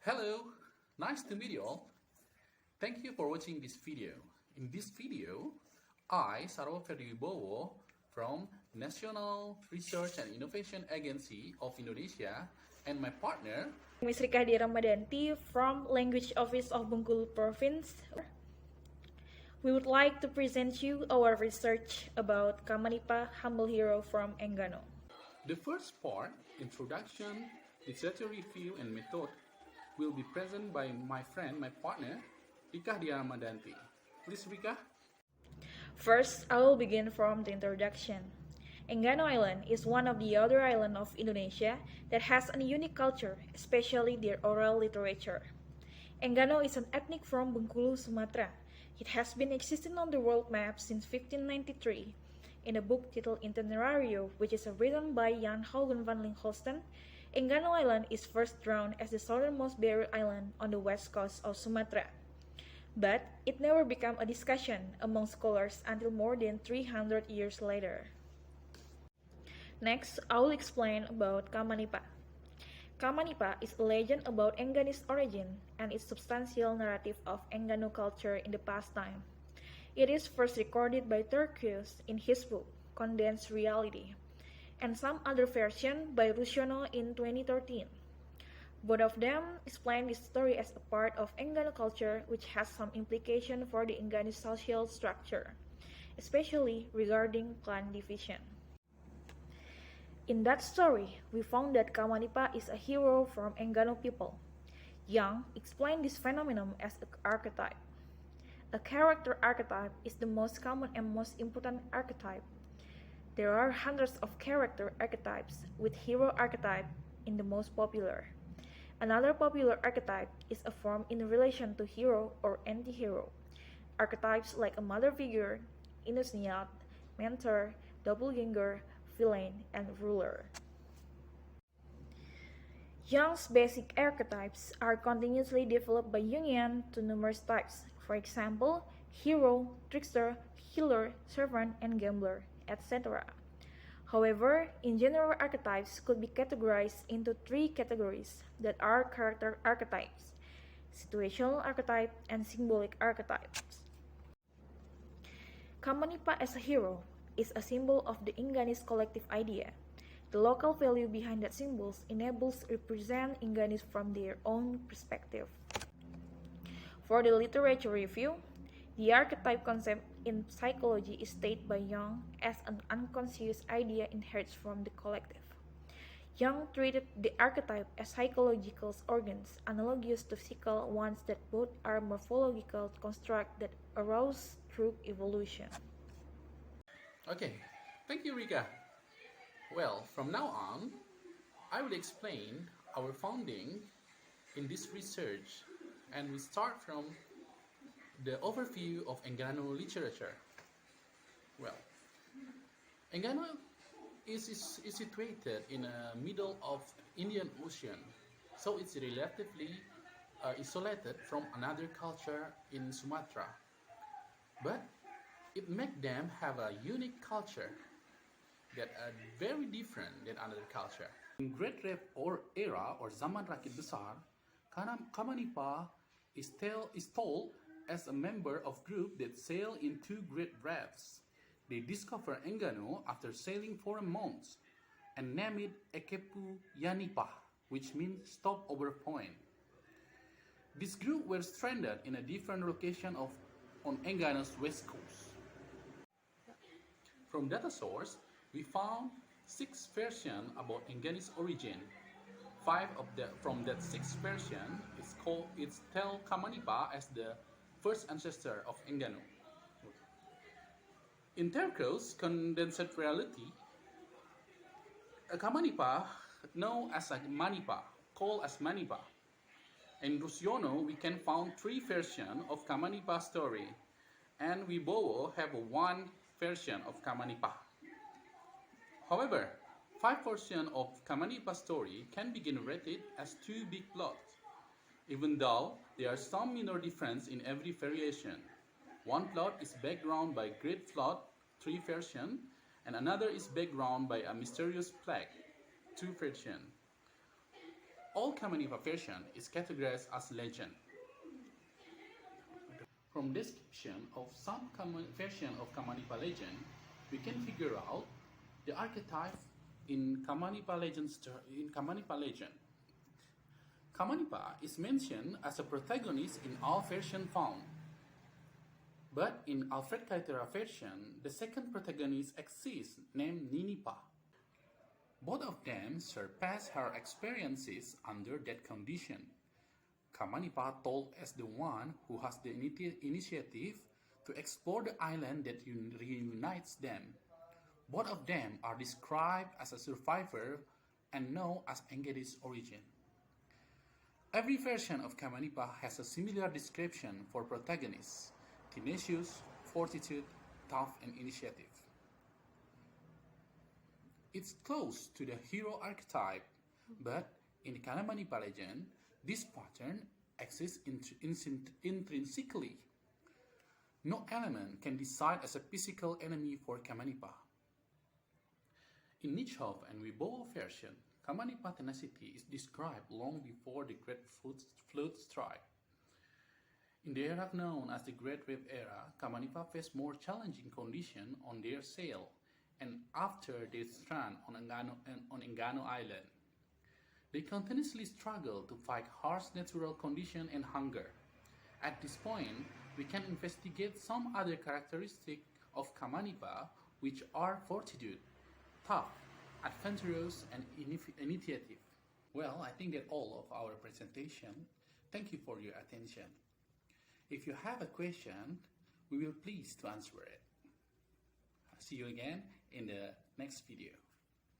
Hello, nice to meet you all. Thank you for watching this video. In this video, I, Sarwo Ferdiwibowo, from National Research and Innovation Agency of Indonesia, and my partner, Ms. Rikadi Ramadanti from Language Office of Bengkulu Province. We would like to present you our research about Kamanipa, humble hero from Enggano. The first part, introduction, literature review, and method, will be present by my friend, my partner, Rika Ramadanti. Please, Rika. First, I will begin from the introduction. Enggano Island is one of the other islands of Indonesia that has a unique culture, especially their oral literature. Enggano is an ethnic from Bengkulu, Sumatra. It has been existing on the world map since 1593. In a book titled Internalizer, which is written by Jan Haugen van Linkholsten, Enggano Island is first drawn as the southernmost barrier island on the west coast of Sumatra. But it never became a discussion among scholars until more than 300 years later. Next, I will explain about Kamanipa. Kamanipa is a legend about Engganese origin and its substantial narrative of Enggano culture in the past time. It is first recorded by Turcius in his book, Condensed Reality, and some other version by Rusciono in 2013. Both of them explain this story as a part of Enggano culture which has some implication for the Engganese social structure, especially regarding clan division. In that story, we found that Kamanipa is a hero from Enggano people. Jung explained this phenomenon as an archetype. A character archetype is the most common and most important archetype. There are hundreds of character archetypes, with hero archetype in the most popular. Another popular archetype is a form in relation to hero or anti-hero. Archetypes like a mother figure, initiate, mentor, doppelganger, villain, and ruler. Jung's basic archetypes are continuously developed by Jungian to numerous types. For example, hero, trickster, healer, servant, and gambler, etc. However, in general, archetypes could be categorized into three categories that are character archetypes, situational archetype, and symbolic archetypes. Kamanipa as a hero is a symbol of the Engganese collective idea. The local value behind that symbol enables represent Engganese from their own perspective. For the literature review, the archetype concept in psychology is stated by Jung as an unconscious idea inherited from the collective. Jung treated the archetype as psychological organs analogous to physical ones that both are morphological constructs that arose through evolution. Okay, thank you, Rika. Well, from now on, I will explain our founding in this research, and we start from the overview of Enggano literature. Well, Enggano is situated in the middle of Indian Ocean, so it's relatively isolated from another culture in Sumatra. But it makes them have a unique culture that are very different than another culture. In Great Rave or era or Zaman Rakit Besar, Kamanipa is told as a member of group that sail in two great rafts. They discover Enggano after sailing for a month and name it Ekepu Yanipa, which means stopover point. This group were stranded in a different location on Enggano's west coast. From data source, we found 6 versions about Engganese origin. 5 from that 6 version tell Kamanipa as the first ancestor of Enggano. In Turco's condensed reality, Kamanipa known as a Manipa, called as Manipa. In Rusciono, we can find 3 versions of Kamanipa story, and we both have one version of Kamanipa. However, 5 versions of Kamanipa story can be generated as 2 big plots, even though there are some minor difference in every variation. One plot is background by Great Flood, 3 version, and another is background by a mysterious plague, 2 version. All Kamanipa version is categorized as legend. From description of some version of Kamanipa legend, we can figure out the archetype in Kamanipa legend. Kamanipa is mentioned as a protagonist in all versions found. But in Alfred Kaitera version, the second protagonist exists named Ninipa. Both of them surpass her experiences under that condition. Kamanipa told as the one who has the initiative to explore the island that reunites them. Both of them are described as a survivor and known as Engganese Origin. Every version of Kamanipa has a similar description for protagonists: tenacious, fortitude, tough, and initiative. It's close to the hero archetype, but in the Kamanipa legend, this pattern exists intrinsically. No element can decide as a physical enemy for Kamanipa. In Nietzsche and Wibowo version, Kamanipa tenacity is described long before the Great Flood strike. In the era known as the Great Wave Era, Kamanipa faced more challenging conditions on their sail and after they strand on Enggano Island. They continuously struggle to fight harsh natural conditions and hunger. At this point, we can investigate some other characteristics of Kamanipa, which are fortitude, tough, adventurous, and initiative. Well, I think that's all of our presentation. Thank you for your attention. If you have a question, we will please to answer it. See you again in the next video.